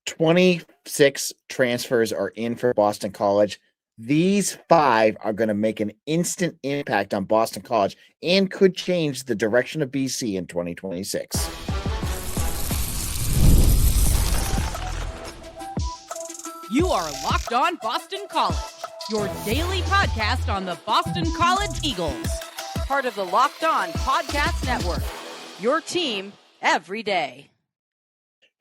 26 transfers are in for Boston College. These 5 are going to make an instant impact on Boston College and could change the direction of BC in 2026. You are Locked On Boston College, your daily podcast on the Boston College Eagles. Part of the Locked On Podcast Network, your team every day.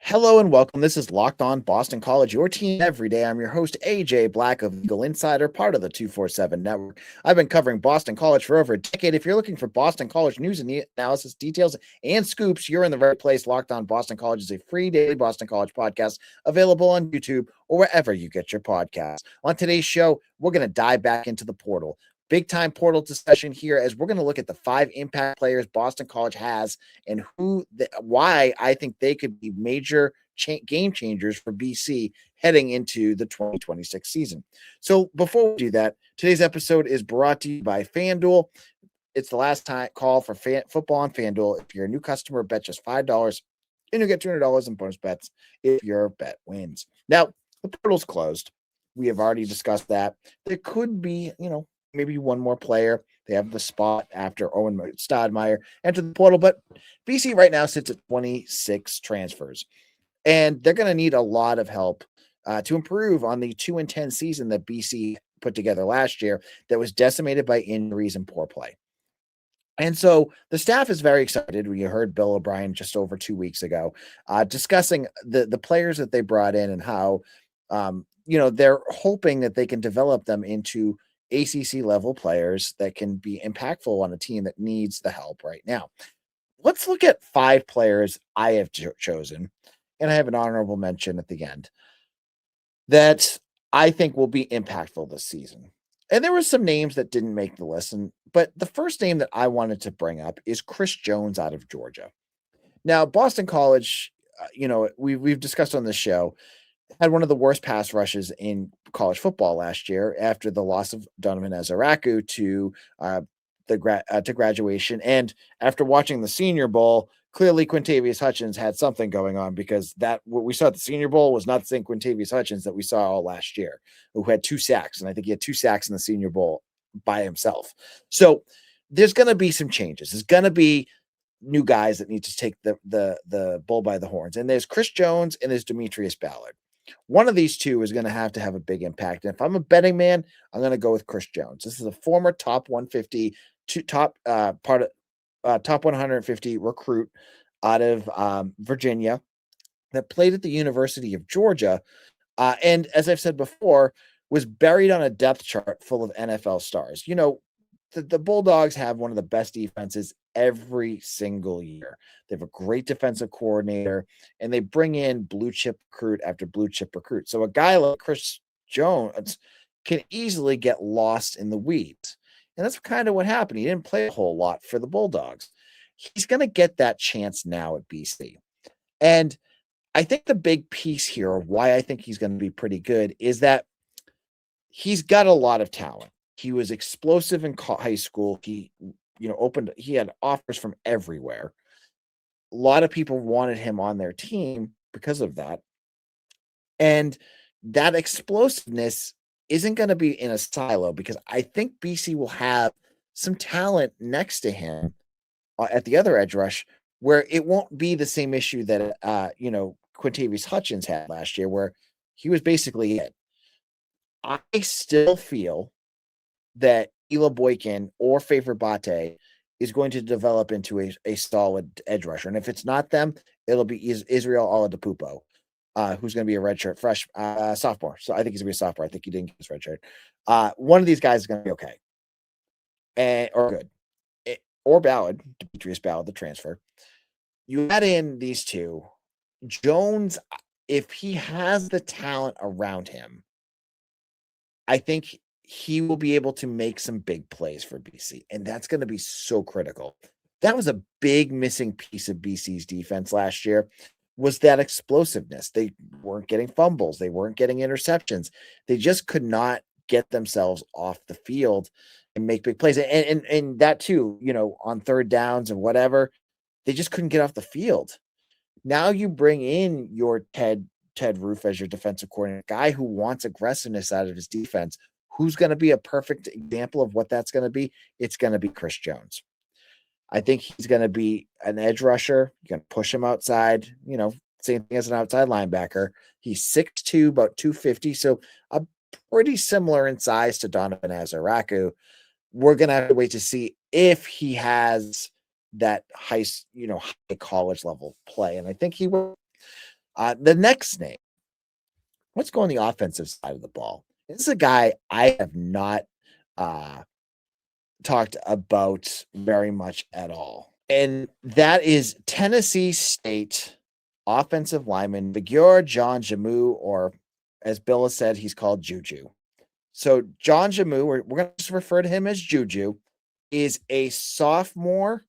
Hello and welcome. This is Locked On Boston College, your team every day. I'm your host, AJ Black of Eagle Insider, part of the 247 Network. I've been covering Boston College for over a decade. If you're looking for Boston College news and analysis, details, and scoops, you're in the right place. Locked On Boston College is a free daily Boston College podcast available on YouTube or wherever you get your podcasts. On today's show, we're going to dive back into the portal. Big time portal discussion here as we're going to look at the 5 impact players Boston College has and why I think they could be major game changers for BC heading into the 2026 season. So before we do that, today's episode is brought to you by FanDuel. It's the last time call for football on FanDuel. If you're a new customer, bet just $5 and you'll get $200 in bonus bets if your bet wins. Now, the portal's closed. We have already discussed that. There could be, maybe one more player. They have the spot after Owen Stodmeyer entered the portal, but BC right now sits at 26 transfers, and they're going to need a lot of help to improve on the 2-10 season that BC put together last year that was decimated by injuries and poor play. And so the staff is very excited. We heard Bill O'Brien just over 2 weeks ago discussing the players that they brought in and how, they're hoping that they can develop them into ACC level players that can be impactful on a team that needs the help right now. Let's look at 5 players I have chosen, and I have an honorable mention at the end that I think will be impactful this season. And there were some names that didn't make the list, but the first name that I wanted to bring up is Chris Jones out of Georgia. Now, Boston College, we've discussed on this show, had one of the worst pass rushes in college football last year after the loss of Donovan Ezaraku to graduation. And after watching the Senior Bowl, clearly Quintavious Hutchins had something going on, because what we saw at the Senior Bowl was not the same Quintavious Hutchins that we saw all last year, who had 2 sacks. And I think he had 2 sacks in the Senior Bowl by himself. So there's going to be some changes. There's going to be new guys that need to take the bull by the horns. And there's Chris Jones and there's Demetrius Ballard. One of these two is going to have a big impact. And if I'm a betting man, I'm going to go with Chris Jones. This is a former top 150, top 150 recruit out of Virginia that played at the University of Georgia. And as I've said before, was buried on a depth chart full of NFL stars. The Bulldogs have one of the best defenses every single year. They have a great defensive coordinator, and they bring in blue chip recruit after blue chip recruit. So a guy like Chris Jones can easily get lost in the weeds. And that's kind of what happened. He didn't play a whole lot for the Bulldogs. He's going to get that chance now at BC. And I think the big piece here, why I think he's going to be pretty good, is that he's got a lot of talent. He was explosive in high school. He had offers from everywhere. A lot of people wanted him on their team because of that. And that explosiveness isn't going to be in a silo, because I think BC will have some talent next to him at the other edge rush, where it won't be the same issue that, Quintavious Hutchins had last year, where he was basically it. I still feel that Ela Boykin or Fafer Bate is going to develop into a solid edge rusher. And if it's not them, it'll be Israel Oladipupo, who's going to be a redshirt sophomore. So I think he's going to be a sophomore. I think he didn't get his redshirt. One of these guys is going to be okay. Or good. Or Ballard, Demetrius Ballard, the transfer. You add in these two. Jones, if he has the talent around him, I think he will be able to make some big plays for BC, and that's going to be so critical. That was a big missing piece of BC's defense last year, was that explosiveness. They weren't getting fumbles. They weren't getting interceptions. They just could not get themselves off the field and make big plays. And that too, on third downs and whatever, they just couldn't get off the field. Now you bring in your Ted Ted Roof as your defensive coordinator, guy who wants aggressiveness out of his defense. Who's going to be a perfect example of what that's going to be? It's going to be Chris Jones. I think he's going to be an edge rusher. You're going to push him outside, same thing as an outside linebacker. He's 6'2", about 250, so a pretty similar in size to Donovan Azaraku. We're going to have to wait to see if he has that high college level play, and I think he will. The next name, let's go on the offensive side of the ball. This is a guy I have not talked about very much at all. And that is Tennessee State offensive lineman Javarius Jameau, or as Bill has said, he's called Juju. So John Jameau, we're going to just refer to him as Juju, is a sophomore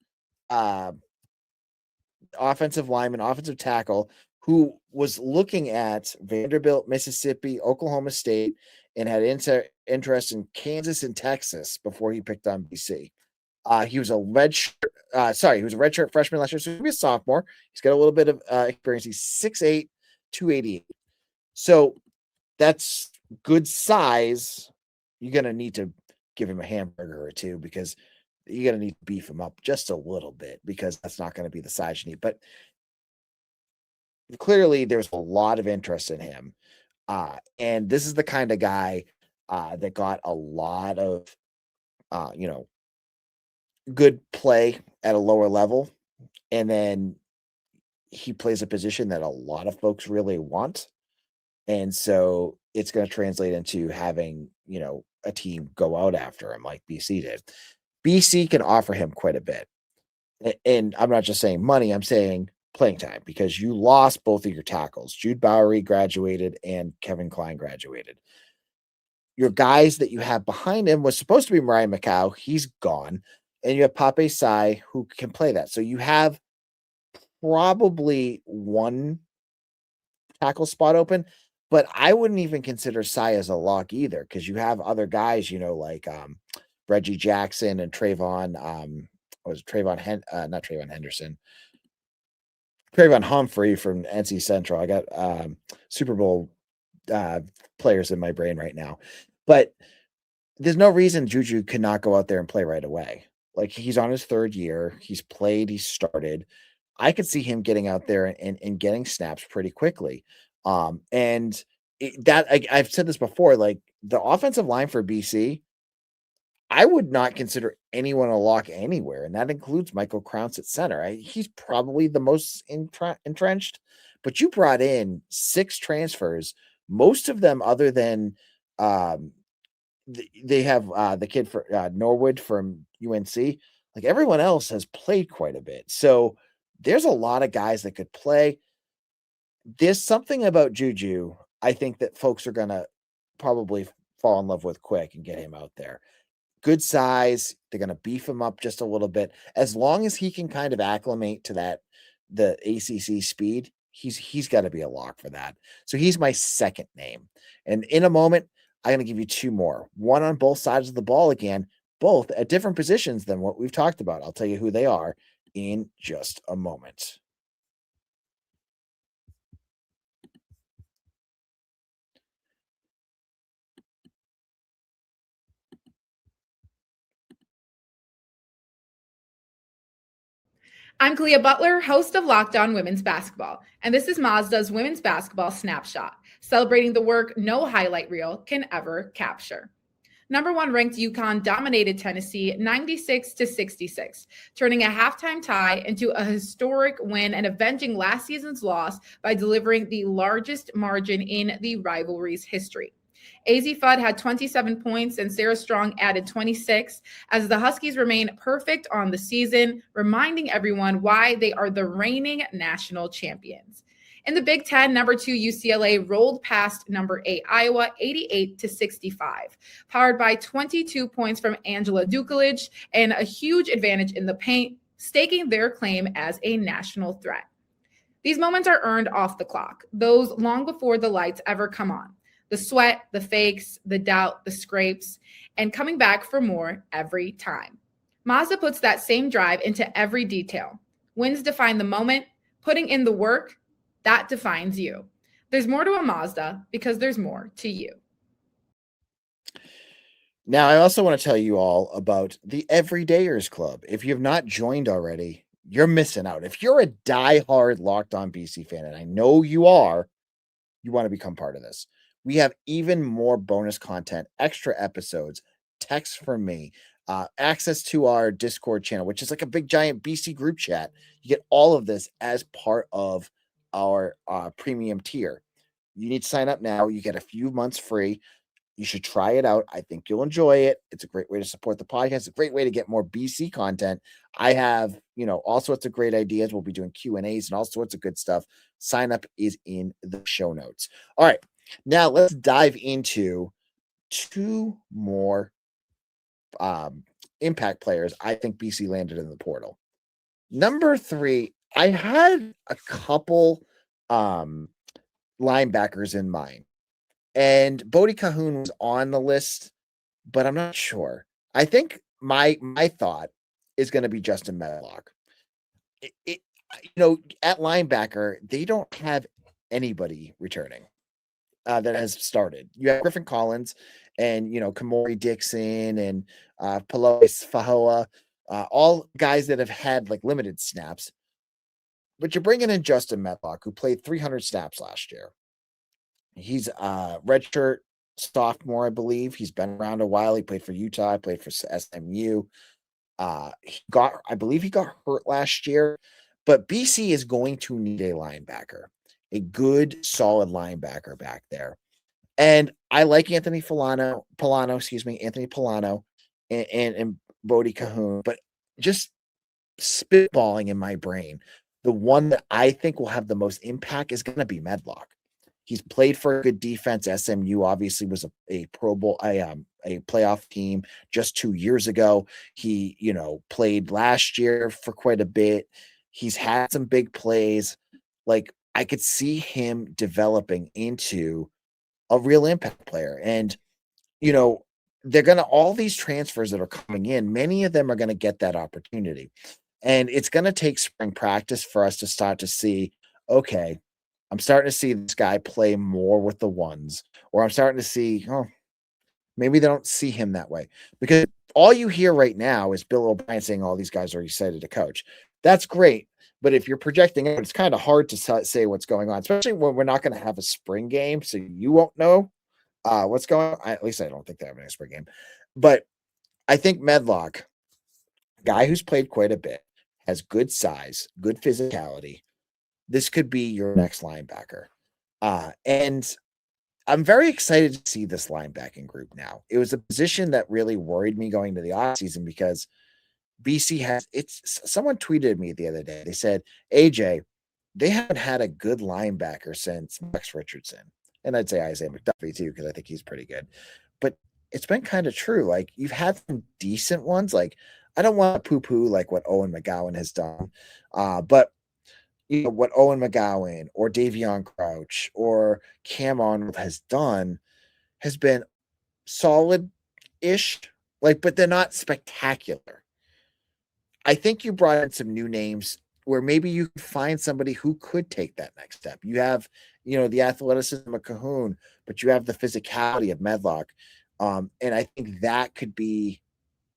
offensive lineman, offensive tackle, who was looking at Vanderbilt, Mississippi, Oklahoma State, and had interest in Kansas and Texas before he picked on BC. He was a redshirt freshman last year, so he'll be a sophomore. He's got a little bit of experience. He's 6'8", 288. So that's good size. You're going to need to give him a hamburger or two, because you're going to need to beef him up just a little bit, because that's not going to be the size you need. But clearly there's a lot of interest in him. And this is the kind of guy that got a lot of, good play at a lower level. And then he plays a position that a lot of folks really want. And so it's going to translate into having, a team go out after him like BC did. BC can offer him quite a bit. And I'm not just saying money, I'm saying playing time, because you lost both of your tackles. Jude Bowery graduated and Kevin Klein graduated. Your guys that you have behind him was supposed to be Mariah McCow. He's gone. And you have Pape Sai, who can play that. So you have probably one tackle spot open, but I wouldn't even consider Sai as a lock either, because you have other guys, like Reggie Jackson and Trayvon Humphrey from NC Central. I got Super Bowl players in my brain right now, but there's no reason Juju cannot go out there and play right away. Like, he's on his third year. He's played. He's started. I could see him getting out there and getting snaps pretty quickly. I've said this before, like, the offensive line for BC, I would not consider anyone a lock anywhere, and that includes Michael Krause at center. He's probably the most entrenched, but you brought in 6 transfers, most of them other than they have the kid for Norwood from UNC. Like, everyone else has played quite a bit. So there's a lot of guys that could play. There's something about Juju, I think, that folks are going to probably fall in love with quick and get him out there. Good size. They're going to beef him up just a little bit. As long as he can kind of acclimate to the ACC speed, he's got to be a lock for that. So he's my second name. And in a moment, I'm going to give you 2 more. One on both sides of the ball again, both at different positions than what we've talked about. I'll tell you who they are in just a moment. I'm Kalia Butler, host of Locked On Women's Basketball, and this is Mazda's Women's Basketball Snapshot, celebrating the work no highlight reel can ever capture. Number 1 ranked UConn dominated Tennessee 96-66, turning a halftime tie into a historic win and avenging last season's loss by delivering the largest margin in the rivalry's history. AZ Fudd had 27 points and Sarah Strong added 26 as the Huskies remain perfect on the season, reminding everyone why they are the reigning national champions. In the Big Ten, number 2 UCLA rolled past number 8 Iowa 88-65, powered by 22 points from Angela Dukeledge and a huge advantage in the paint, staking their claim as a national threat. These moments are earned off the clock, those long before the lights ever come on. The sweat, the fakes, the doubt, the scrapes, and coming back for more every time. Mazda puts that same drive into every detail. Wins define the moment, putting in the work, that defines you. There's more to a Mazda because there's more to you. Now, I also want to tell you all about the Everydayers Club. If you have not joined already, you're missing out. If you're a diehard Locked On BC fan, and I know you are, you want to become part of this. We have even more bonus content, extra episodes, texts from me, access to our Discord channel, which is like a big giant BC group chat. You get all of this as part of our premium tier. You need to sign up now. You get a few months free. You should try it out. I think you'll enjoy it. It's a great way to support the podcast. It's a great way to get more BC content. I have, all sorts of great ideas. We'll be doing Q&As and all sorts of good stuff. Sign up is in the show notes. All right. Now let's dive into two more impact players I think BC landed in the portal. Number 3, I had a couple linebackers in mind. And Bodie Cahoon was on the list, but I'm not sure. I think my thought is going to be Justin Medlock. At linebacker, they don't have anybody returning that has started. You have Griffin Collins and, Kamori Dixon and Pelois Fahoa, all guys that have had like limited snaps. But you're bringing in Justin Medlock, who played 300 snaps last year. He's a redshirt sophomore, I believe. He's been around a while. He played for Utah, played for SMU. I believe he got hurt last year, but BC is going to need a linebacker, a good, solid linebacker back there. And I like Anthony Polano, and Bodie Cahoon, but just spitballing in my brain, the one that I think will have the most impact is going to be Medlock. He's played for a good defense. SMU obviously was a Pro Bowl, a playoff team just 2 years ago. He, played last year for quite a bit. He's had some big plays. Like, I could see him developing into a real impact player. And, all these transfers that are coming in, many of them are going to get that opportunity. And it's going to take spring practice for us to start to see, okay, I'm starting to see this guy play more with the ones, or I'm starting to see, maybe they don't see him that way, because all you hear right now is Bill O'Brien saying all these guys are excited to coach. That's great. But if you're projecting out, it's kind of hard to say what's going on, especially when we're not going to have a spring game. So you won't know what's going on. At least I don't think they're having a spring game. But I think Medlock, guy who's played quite a bit, has good size, good physicality. This could be your next linebacker. And I'm very excited to see this linebacking group now. It was a position that really worried me going to the offseason because BC someone tweeted me the other day. They said, AJ, they haven't had a good linebacker since Max Richardson. And I'd say Isaiah McDuffie too, because I think he's pretty good. But it's been kind of true. Like, you've had some decent ones. Like, I don't want to poo-poo like what Owen McGowan has done. But what Owen McGowan or Davion Crouch or Cam Arnold has done has been solid-ish, but they're not spectacular. I think you brought in some new names where maybe you could find somebody who could take that next step. You have, the athleticism of Cahoon, but you have the physicality of Medlock. And I think that could be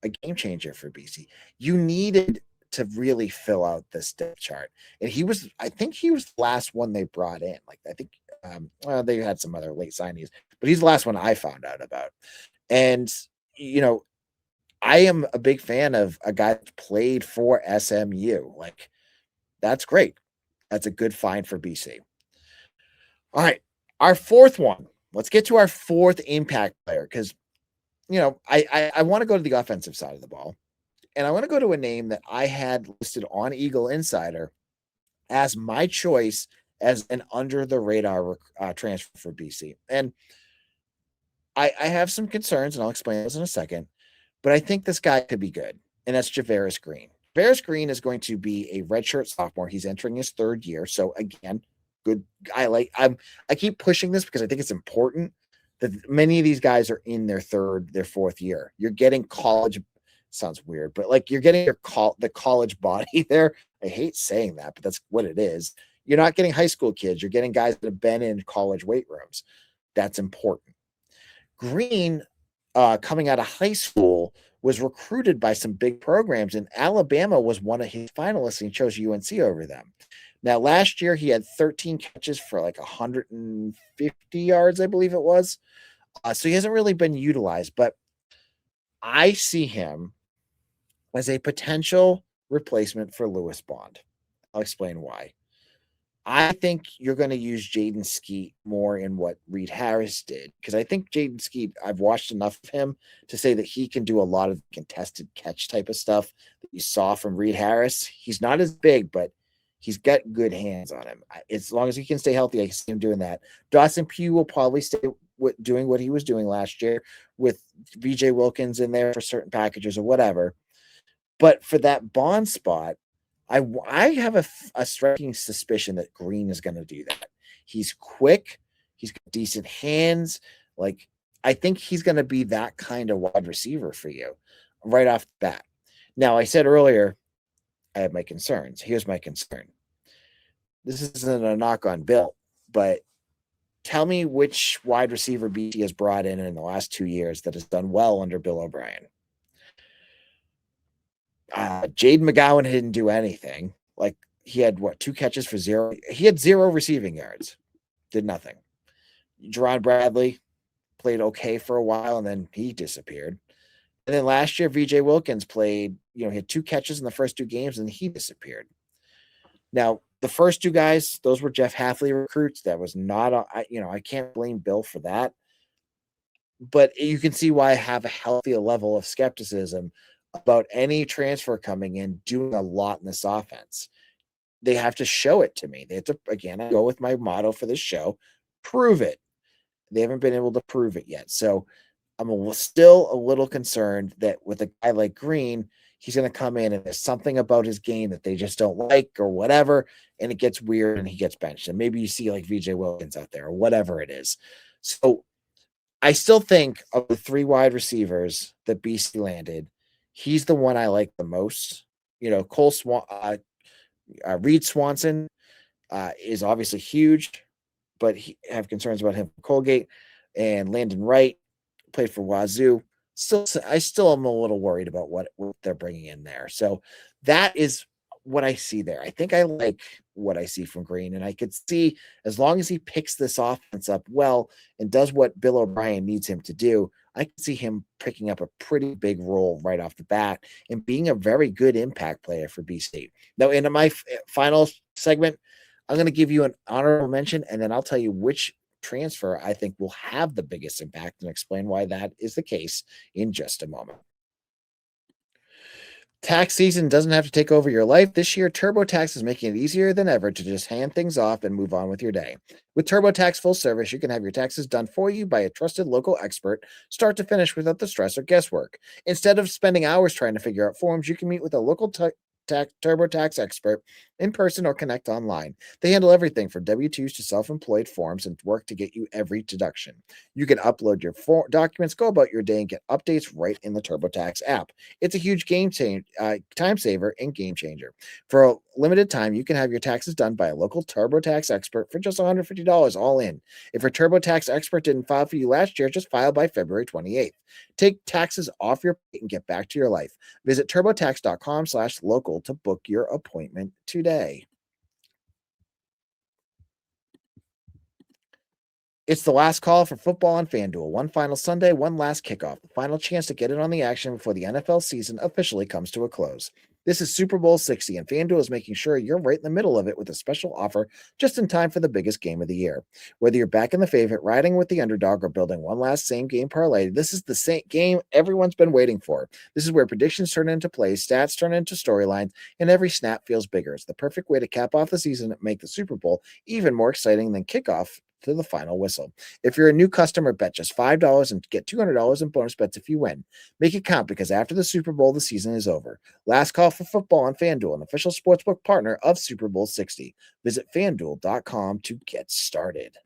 a game changer for BC. You needed to really fill out this depth chart. And I think he was the last one they brought in. I think, they had some other late signings, but he's the last one I found out about. And, I am a big fan of a guy that played for SMU. That's great. That's a good find for BC. All right. Our fourth one. Let's get to our fourth impact player because, I want to go to the offensive side of the ball. And I want to go to a name that I had listed on Eagle Insider as my choice as an under-the-radar transfer for BC. And I have some concerns, and I'll explain those in a second. But I think this guy could be good, and that's Javarius Green. Javarius Green is going to be a redshirt sophomore. He's entering his third year. So, again, good. I keep pushing this because I think it's important that many of these guys are in their fourth year. You're getting college. Sounds weird, but you're getting the college body there. I hate saying that, but that's what it is. You're not getting high school kids. You're getting guys that have been in college weight rooms. That's important. Green, coming out of high school, was recruited by some big programs, and Alabama was one of his finalists, and he chose UNC over them. Now, last year, he had 13 catches for like 150 yards, I believe it was. So he hasn't really been utilized, but I see him as a potential replacement for Lewis Bond. I'll explain why. I think you're going to use Jaden Skeet more in what Reed Harris did, because I think Jaden Skeet, I've watched enough of him to say that he can do a lot of contested catch type of stuff that you saw from Reed Harris. He's not as big, but he's got good hands on him. As long as he can stay healthy, I see him doing that. Dawson Pugh will probably stay doing what he was doing last year with VJ Wilkins in there for certain packages or whatever. But for that Bond spot, I have a striking suspicion that Green is going to do that. He's quick. He's got decent hands. Like, I think he's going to be that kind of wide receiver for you right off the bat. Now, I said earlier, I have my concerns. Here's my concern. This isn't a knock on Bill, but tell me which wide receiver BT has brought in the last 2 years that has done well under Bill O'Brien. Jade McGowan didn't do anything. Like, he had 2 catches for 0. He had 0 receiving yards. Did nothing. Jerron Bradley played okay for a while, and then he disappeared. And then last year, VJ Wilkins played, he had 2 catches in the first 2 games, and he disappeared. Now, the first 2 guys, those were Jeff Halfley recruits. That was not, I can't blame Bill for that. But you can see why I have a healthy level of skepticism about any transfer coming in doing a lot in this offense. They have to show it to me. They have to, again, I go with my motto for this show, prove it. They haven't been able to prove it yet. So I'm still a little concerned that with a guy like Green, he's going to come in and there's something about his game that they just don't like or whatever, and it gets weird and he gets benched. And maybe you see like VJ Wilkins out there or whatever it is. So I still think of the 3 wide receivers that BC landed, he's the one I like the most. Reed Swanson is obviously huge, but I have concerns about him from Colgate. And Landon Wright played for Wazoo. I still am a little worried about what they're bringing in there. So that is what I see there. I think I like what I see from Green, and I could see, as long as he picks this offense up well and does what Bill O'Brien needs him to do, I can see him picking up a pretty big role right off the bat and being a very good impact player for B-State. Now, in my final segment, I'm going to give you an honorable mention, and then I'll tell you which transfer I think will have the biggest impact and explain why that is the case in just a moment. Tax season doesn't have to take over your life. This year, TurboTax is making it easier than ever to just hand things off and move on with your day. With TurboTax Full Service, you can have your taxes done for you by a trusted local expert, start to finish without the stress or guesswork. Instead of spending hours trying to figure out forms, you can meet with a local TurboTax expert in person or connect online. They handle everything from W-2s to self-employed forms and work to get you every deduction. You can upload your documents, go about your day, and get updates right in the TurboTax app. It's a huge time saver and game changer. For a limited time, you can have your taxes done by a local TurboTax expert for just $150 all in. If a TurboTax expert didn't file for you last year, just file by February 28th. Take taxes off your plate and get back to your life. Visit turbotax.com/local to book your appointment today. It's the last call for football on FanDuel. One final Sunday, one last kickoff. The final chance to get in on the action before the NFL season officially comes to a close. This is Super Bowl 60, and FanDuel is making sure you're right in the middle of it with a special offer just in time for the biggest game of the year. Whether you're backing the favorite, riding with the underdog, or building one last same-game parlay, this is the same game everyone's been waiting for. This is where predictions turn into plays, stats turn into storylines, and every snap feels bigger. It's the perfect way to cap off the season and make the Super Bowl even more exciting than kickoff to the final whistle. If you're a new customer, bet just $5 and get $200 in bonus bets if you win. Make it count, because after the Super Bowl, the season is over. Last call for football on FanDuel, an official sportsbook partner of Super Bowl 60. Visit FanDuel.com to get started.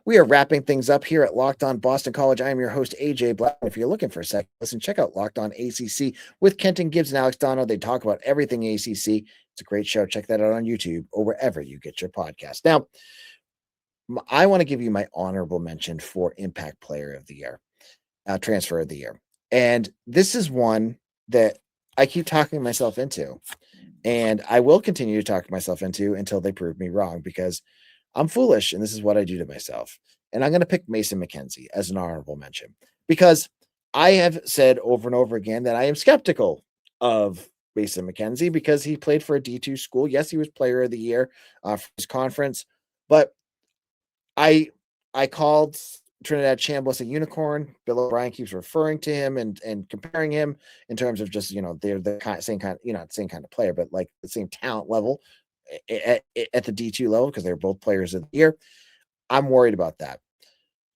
We are wrapping things up here at Locked On Boston College. I am your host, AJ Black. If you're looking for a second, listen, check out Locked On ACC with Kenton Gibbs and Alex Dono. They talk about everything ACC. It's a great show. Check that out on YouTube or wherever you get your podcast. Now, I want to give you my honorable mention for Impact Player of the Year, Transfer of the Year. And this is one that I keep talking myself into. And I will continue to talk myself into until they prove me wrong, because I'm foolish, and this is what I do to myself. And I'm going to pick Mason McKenzie as an honorable mention, because I have said over and over again that I am skeptical of Mason McKenzie because he played for a D2 school. Yes, he was player of the year for his conference, but I called Trinidad Chambliss a unicorn. Bill O'Brien keeps referring to him and comparing him in terms of just, they're the same kind, not the same kind of player, but like the same talent level at the D2 level, because they're both players of the year. I'm worried about that.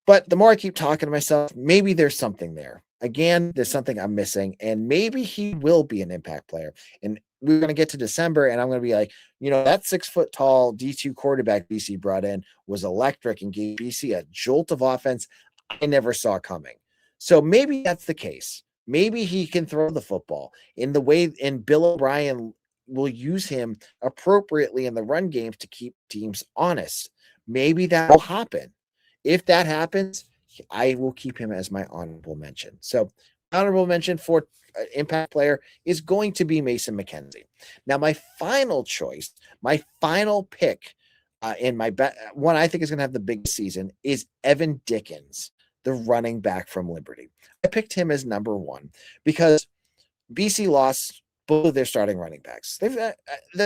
But the more I keep talking to myself, maybe there's something there. Again, there's something I'm missing, and maybe he will be an impact player. And we're going to get to December, and I'm going to be like, that 6 foot tall D2 quarterback BC brought in was electric and gave BC a jolt of offense I never saw coming. So maybe that's the case. Maybe he can throw the football in the way, and Bill O'Brien will use him appropriately in the run games to keep teams honest. Maybe that will happen. If that happens, I will keep him as my honorable mention. So honorable mention for impact player is going to be Mason McKenzie. Now, my final choice, my final pick in my one I think is going to have the biggest season is Evan Dickens, the running back from Liberty. I picked him as number one because BC lost both of their starting running backs. The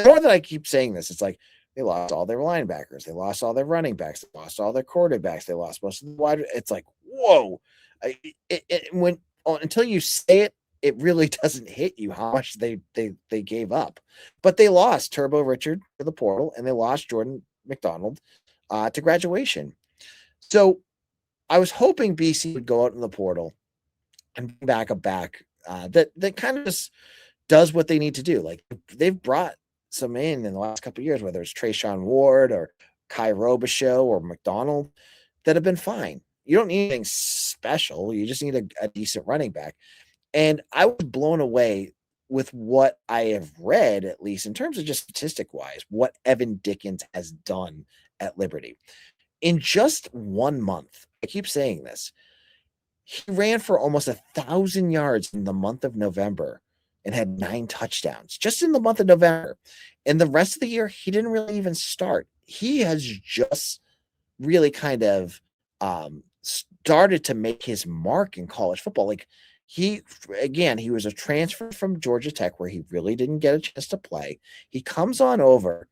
more that I keep saying this, it's like they lost all their linebackers, they lost all their running backs, they lost all their quarterbacks, they lost most of the wide. It's like, whoa! Until you say it, it really doesn't hit you how much they gave up. But they lost Turbo Richard to the portal, and they lost Jordan McDonald to graduation. So I was hoping BC would go out in the portal and bring back a back that kind of just does what they need to do. Like, they've brought some in the last couple of years, whether it's Trayshawn Ward or Kai Robichaux or McDonald, that have been fine. You don't need anything special. You just need a decent running back. And I was blown away with what I have read, at least in terms of just statistic wise, what Evan Dickens has done at Liberty. In just 1 month, I keep saying this, he ran for almost 1,000 yards in the month of November and had 9 touchdowns just in the month of November. And the rest of the year, he didn't really even start. He has just really kind of started to make his mark in college football. Like, he was a transfer from Georgia Tech where he really didn't get a chance to play. He comes on over,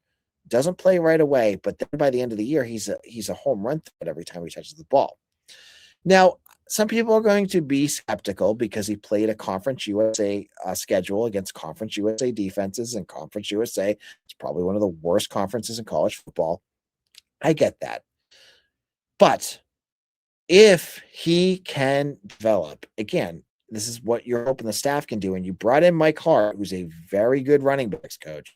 doesn't play right away, but then by the end of the year, he's a home run threat every time he touches the ball. Now, some people are going to be skeptical because he played a Conference USA schedule against Conference USA defenses, and Conference USA is probably one of the worst conferences in college football. I get that. But if he can develop, again, this is what you're hoping the staff can do. And you brought in Mike Hart, who's a very good running backs coach.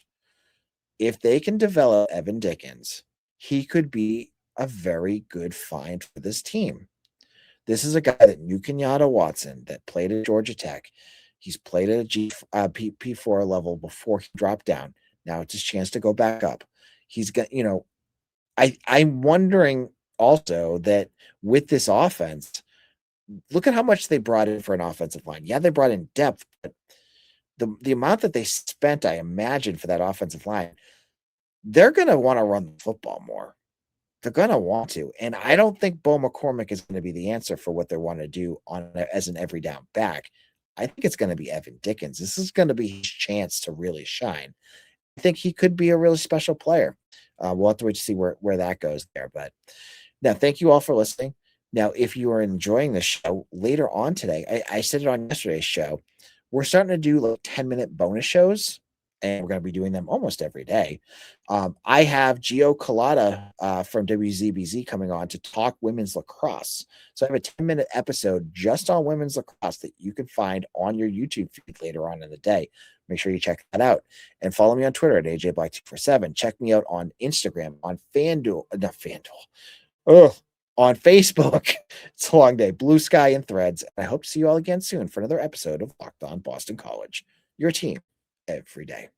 If they can develop Evan Dickens, he could be a very good find for this team. This is a guy that knew Kenyatta Watson, that played at Georgia Tech. He's played at a P4 level before he dropped down. Now it's his chance to go back up. He's got, I'm wondering also that with this offense, look at how much they brought in for an offensive line. Yeah, they brought in depth, but the amount that they spent, I imagine, for that offensive line, they're going to want to run the football more. They're going to want to. And I don't think Bo McCormick is going to be the answer for what they want to do as an every down back. I think it's going to be Evan Dickens. This is going to be his chance to really shine. I think he could be a really special player. We'll have to wait to see where that goes there. But now, thank you all for listening. Now, if you are enjoying the show later on today, I said it on yesterday's show, we're starting to do like 10-minute bonus shows, and we're going to be doing them almost every day. I have Gio Collada from WZBZ coming on to talk women's lacrosse. So I have a 10-minute episode just on women's lacrosse that you can find on your YouTube feed later on in the day. Make sure you check that out. And follow me on Twitter at AJBlack247. Check me out on Instagram, on FanDuel. Not FanDuel. on Facebook. It's a long day, Blue Sky, and Threads. I hope to see you all again soon for another episode of Locked On Boston College, your team every day.